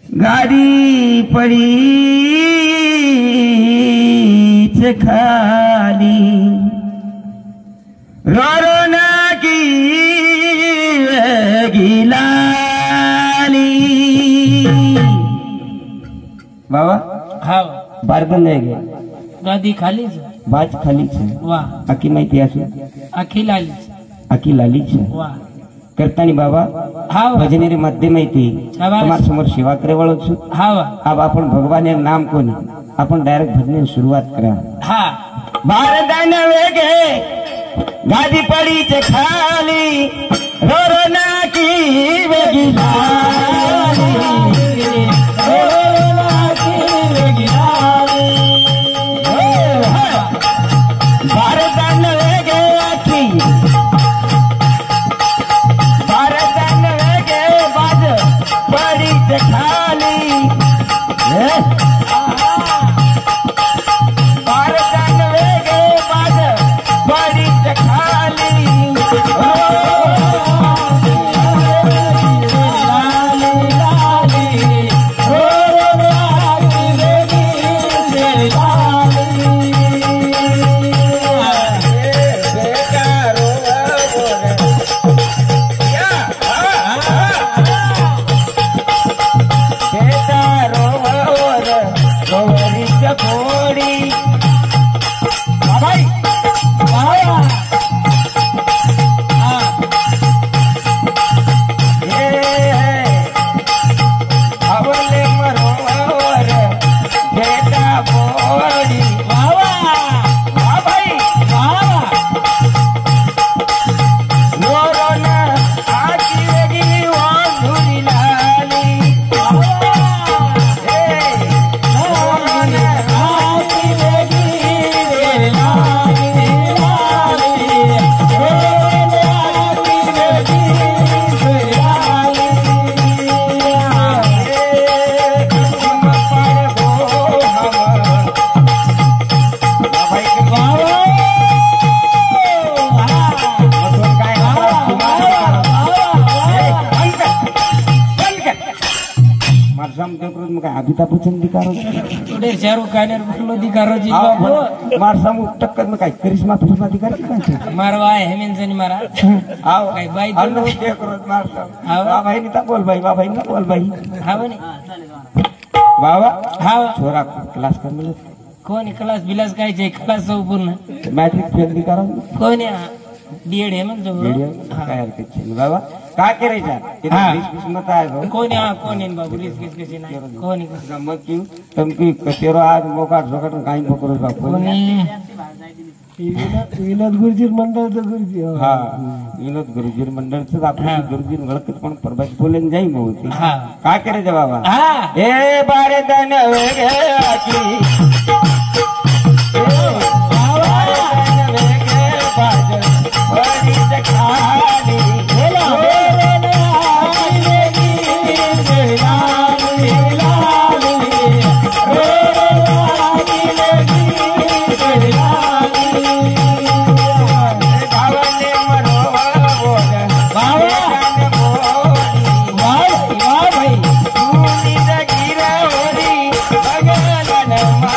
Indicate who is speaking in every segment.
Speaker 1: गाड़ी पड़ी खाली रोना की गिलाली बाबा
Speaker 2: हाँ
Speaker 1: बार बन जाएगी
Speaker 2: गादी खाली छे
Speaker 1: बाज खाली छे
Speaker 2: वाह
Speaker 1: आखी माहिती असू
Speaker 2: आखी लाली
Speaker 1: आखी लाली छे
Speaker 2: वाह
Speaker 1: करतानी बाबा
Speaker 2: हाँ
Speaker 1: भजनेरी मध्य माहिती तुम्हारे समोर सेवा करे वाळो छू
Speaker 2: हाँ
Speaker 1: अब आपण भगवान नाम कोनी आपण डायरेक्ट भजने शुरुआत करा
Speaker 2: हाँ
Speaker 1: भारदान वेगे गादी पड़ी चे खाली रोना की वेगी लाली रोना की वेगी लाली भारदान वेगे आखी भारदान वेगे बाज पड़ी चे खाली अभिताभ बच्चन दिकारो
Speaker 2: थोड़े शाहरुख खान बोलो दिकारो जी
Speaker 1: मार सामू टक्कर में काय करिश्मा फिल्म दिकार की काय
Speaker 2: मारवा हेमेन से मारा
Speaker 1: आओ
Speaker 2: काय भाई
Speaker 1: अन्न देख रोज मार साम हां भाई नीता बोल भाई भाई ना बोल भाई
Speaker 2: हां बने
Speaker 1: बाबा
Speaker 2: हां
Speaker 1: छोरा क्लास कर मिले
Speaker 2: कोण क्लास बिलास काय जे क्लास सब पूर्ण
Speaker 1: मैट्रिक फेल दिकारो
Speaker 2: कोण डीएड हेमन जो
Speaker 1: काय हरकत छे बाबा काय करायचं इथे 20 मत आहे
Speaker 2: कोण कोण बाबू रिस किस नाही कोण
Speaker 1: गमत की तुमकी तेरो आज मोका झोकट काही पकरो बाबू
Speaker 2: कोण विनोद गुरुजी मंडळचं गुरुजी
Speaker 1: हा विनोद गुरुजी मंडळचं आपण गुरुजी गळकत पण परबाई बोलेन जाई बहुती
Speaker 2: हा
Speaker 1: काय करायचं बाबा
Speaker 2: हा
Speaker 1: ए बारे दन वेगे आकी भाई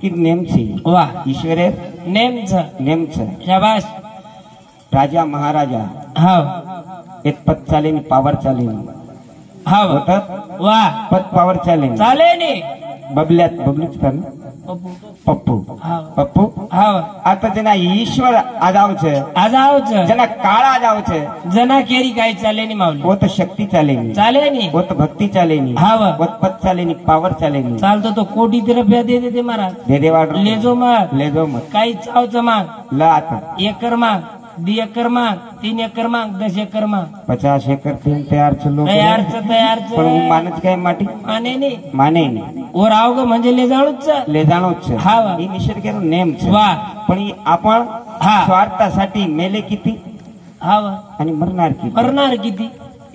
Speaker 1: की नेमचे
Speaker 2: वा
Speaker 1: ईश्वरे
Speaker 2: नेमच
Speaker 1: नेमचं
Speaker 2: शाबाश
Speaker 1: राजा महाराजा
Speaker 2: हाव
Speaker 1: एक पद चालेल पावर चालेल
Speaker 2: हाव
Speaker 1: होतात
Speaker 2: वा
Speaker 1: पद पावर चालेल
Speaker 2: चाले नी
Speaker 1: बबल्यात बबलीच पण पप्पू
Speaker 2: हाव
Speaker 1: पप्पू
Speaker 2: हाव
Speaker 1: आता जना ईश्वर आजावच
Speaker 2: आज आवच
Speaker 1: जना काळ आजावच
Speaker 2: जना केरी काय चाले नी माऊली
Speaker 1: वो तो शक्ती चालेनी
Speaker 2: चाले नी
Speaker 1: वो तो भक्ती चालेनी
Speaker 2: हाव
Speaker 1: वो पद चालेनी पावर चालेनी
Speaker 2: चालतो तो कोटी रुपया दे देते महाराज
Speaker 1: दे दे वाढ
Speaker 2: ले जो माग
Speaker 1: ले जो मत
Speaker 2: काही चावच माग
Speaker 1: ल आता
Speaker 2: एकर माग 2 एकर माग 3 एकर माग 10 एकर माग
Speaker 1: 50 एकर तीन तयार चलो
Speaker 2: तयारच
Speaker 1: पण હું માનજ काय माटी
Speaker 2: माने नी
Speaker 1: माने नाही
Speaker 2: ओर आव ग म्हणजे ले जाणूच
Speaker 1: ले जाणो છે
Speaker 2: हा वा.
Speaker 1: ही निसर्गाનો नेम છે
Speaker 2: वा
Speaker 1: पण ही आपण
Speaker 2: हा.
Speaker 1: स्वार्थासाठी मेले किती
Speaker 2: हाव
Speaker 1: आणि मरणार किती
Speaker 2: करणार किती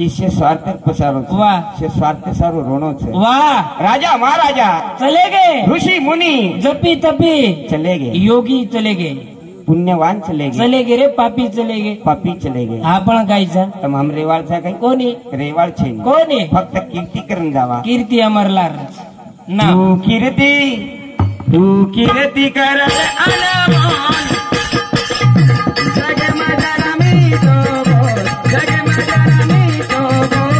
Speaker 1: ईशे स्वार्थ पसारो છે
Speaker 2: वा.
Speaker 1: છે स्वार्थ सारो रोणो છે
Speaker 2: वा
Speaker 1: राजा महाराजा
Speaker 2: चले गे
Speaker 1: ऋषी मुनी
Speaker 2: जपी तपी
Speaker 1: चले गए
Speaker 2: योगी चले गे
Speaker 1: पुण्यवान चले गए
Speaker 2: चले गे रे पापी चले गे
Speaker 1: पापी चले गए
Speaker 2: आपण कायचा
Speaker 1: તમામ રેવાળचा काही
Speaker 2: कोणी
Speaker 1: रेवाळ છે નહીં.
Speaker 2: कोणी
Speaker 1: फक्त कीर्ती करून जावा
Speaker 2: कीर्ती अमरलार ना
Speaker 1: तू कीर्ती कर अनमोल जग मजरा मी तो बोल जग मजरा मी तो बोल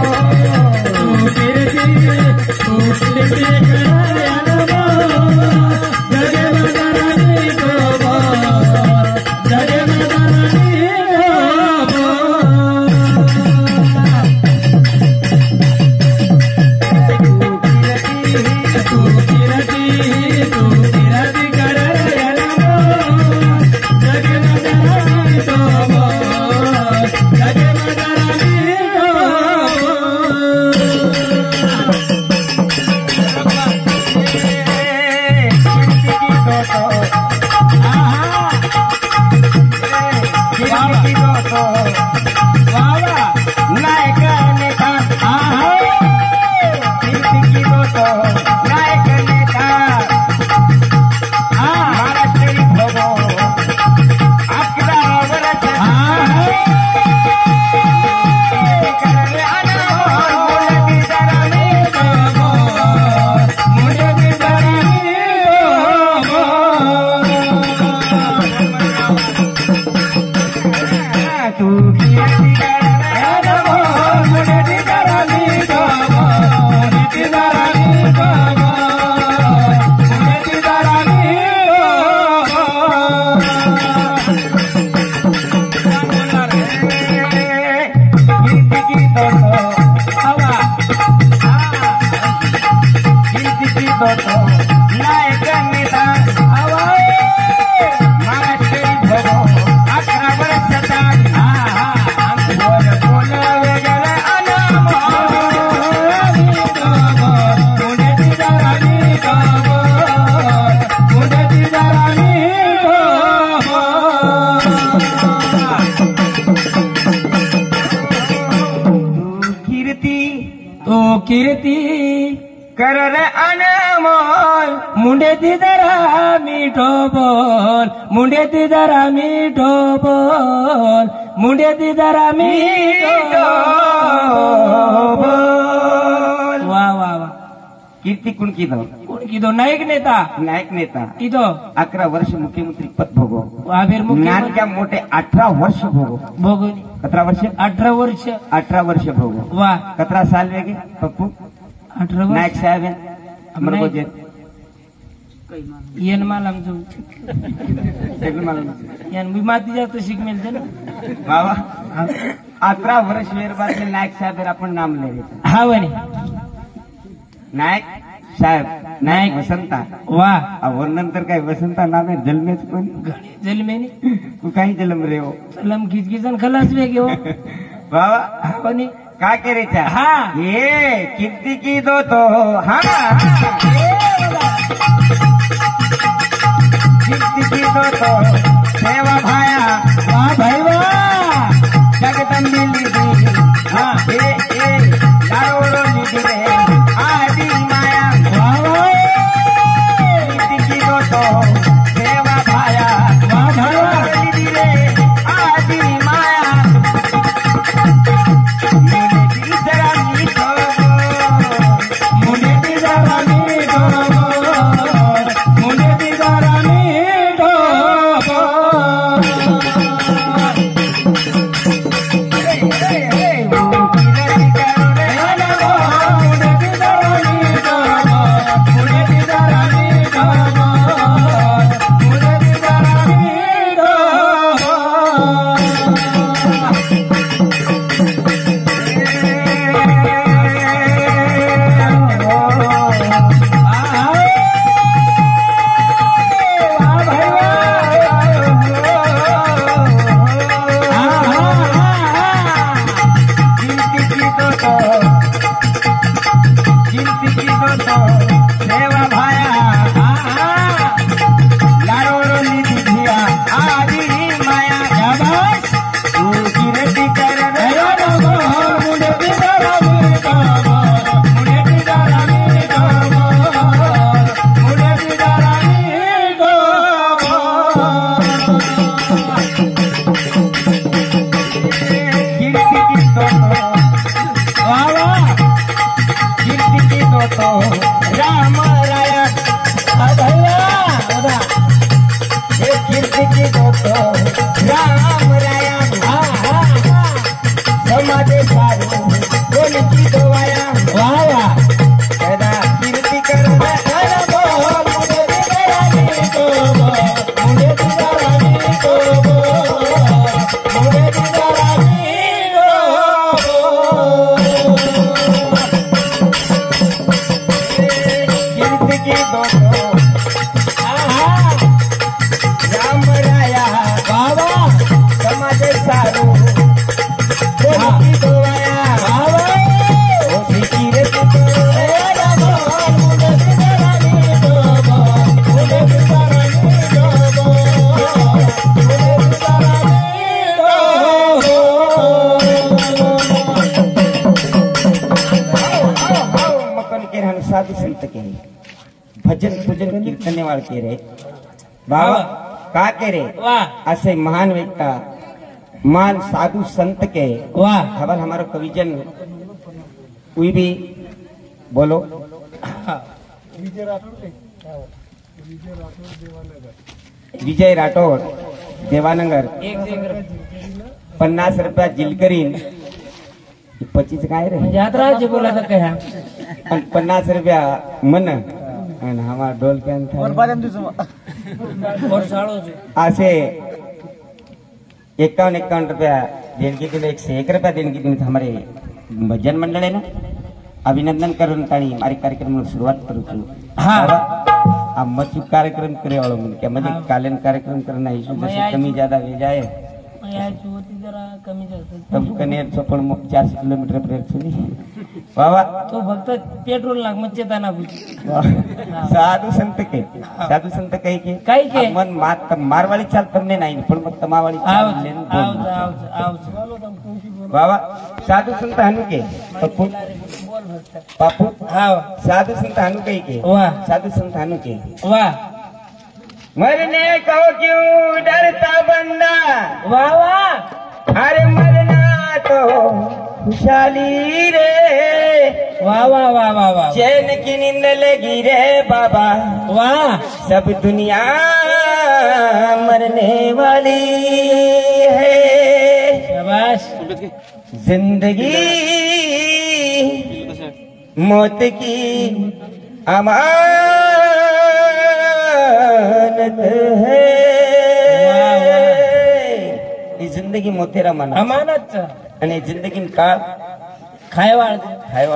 Speaker 1: तू कीर्ती कर अनमोल जग मजरा मी तो बोल जग मजरा मी तो बोल तू कीर्ती कर अनमोल जग मजरा मी तो बोल जग मजरा मी
Speaker 2: कीर्ती
Speaker 1: कर रे अनमोल
Speaker 2: मुंडे ती जरा मिठो बोल मुंडे ती जरा मिठो बोल मुंडे ती जरा मिठो
Speaker 1: बोल
Speaker 2: वा वा वा
Speaker 1: कीर्ती कुण कीधो
Speaker 2: कोण किदो नायक नेता
Speaker 1: नायक नेता
Speaker 2: किदो
Speaker 1: 11 वर्ष मुख्यमंत्री पद भोगो
Speaker 2: आबेर मुख्य
Speaker 1: नानक्या मोठे 18 वर्ष भोगो
Speaker 2: भोगोनी
Speaker 1: 17 वर्ष
Speaker 2: 18 वर्ष
Speaker 1: 18 वर्ष भोगो
Speaker 2: वा
Speaker 1: 17 साल वेगे पप्पू
Speaker 2: 18 वर्ष
Speaker 1: नायक साहेब अमर को जे
Speaker 2: येन माल आमचो
Speaker 1: सगळं मला
Speaker 2: यान मी माती जातो शिक मिळते ना
Speaker 1: बाबा 18 वर्ष वेर बाद में नायक साहेब आपण नाम ले
Speaker 2: हा वनी
Speaker 1: नायक साहेब नायक वसंता
Speaker 2: वा
Speaker 1: और नंतर काय वसंता नाम आहे जन्मेच पण
Speaker 2: जलमेनी
Speaker 1: तू काही जन्म रे हो
Speaker 2: सलम खिचखिचन खलास वेगे हो
Speaker 1: बाबा
Speaker 2: हा वनी
Speaker 1: का करायचा
Speaker 2: हा
Speaker 1: ये कीर्ती की दो तो हा कीर्ती की दो तो सेवा भाया
Speaker 2: वा भाई वा
Speaker 1: जगदंबी लीधी हा ए लाडोरो लीधी रे आदि माया
Speaker 2: वा वा
Speaker 1: कीर्ती की दो तो सेवा भाया
Speaker 2: वा भाई वा
Speaker 1: लीधी रे आदि माया
Speaker 2: मुंडे ती जरा मिठो बोल मुंडे ती
Speaker 1: संत के भजन पूजन कीर्तने वाळ के रे बाबा का के रे
Speaker 2: वाह
Speaker 1: असे महान व्यक्ता महान साधु संत के
Speaker 2: वाह
Speaker 1: खबर हमारो कविजन कोई भी बोलो विजय राठोड देवानगर
Speaker 2: एक सेकंद
Speaker 1: 50 रुपया जिल करीन 25 काय रे
Speaker 2: म्हणजे आता राज्य बोलायचं काय हा?
Speaker 1: आणि 50 रुपया मन आणि हमारा ढोल के अंतर
Speaker 2: और साळो છે.
Speaker 1: असे 51 रुपया देणगी दिले 101 रुपया देणगी दिली हमारे भजन मंडळ आहे ना अभिनंदन करून ताणी मारी कार्यक्रम सुरुवात करू છું
Speaker 2: હા
Speaker 1: આ મચુ કાર્યક્રમ કરે વાળો મને કે મને કાલેન कार्यक्रम करना इशू जैसे कमी ज्यादा हो जाए
Speaker 2: याची होती जरा कमी जास्त
Speaker 1: तब कनेर चोपड़ मुख 400 किलोमीटर पर सुनी बाबा
Speaker 2: तो फक्त पेट्रोल लाग मग चेताना बुजी
Speaker 1: साधु संत कही के
Speaker 2: कही के?
Speaker 1: मन मात मारवाड़ी चाल तमने नहीं पण मग तमावाड़ी चाल
Speaker 2: આવ
Speaker 1: लेन
Speaker 2: આવ
Speaker 1: बोल
Speaker 2: આવ આવ
Speaker 1: बाबा साधु संत हनु के पप्पू
Speaker 2: बोल फक्त
Speaker 1: पापू
Speaker 2: आव
Speaker 1: साधु संत हनु कही के
Speaker 2: वाह
Speaker 1: साधु संत हनु के
Speaker 2: वाह
Speaker 1: मरने को क्यों डरता बंदा
Speaker 2: वाह वाह
Speaker 1: अरे मरना तो खुशहाली रे
Speaker 2: वाह वाह वाह वाह वाह
Speaker 1: चैन की नींद लगी रे बाबा
Speaker 2: वाह
Speaker 1: सब दुनिया मरने वाली है
Speaker 2: शाबाश
Speaker 1: जिंदगी मौत की अमानत है ही जिंदगी मोतेरा मना
Speaker 2: अमानत
Speaker 1: आणि जिंदगी काळ
Speaker 2: खायवाळ
Speaker 1: खायवाळ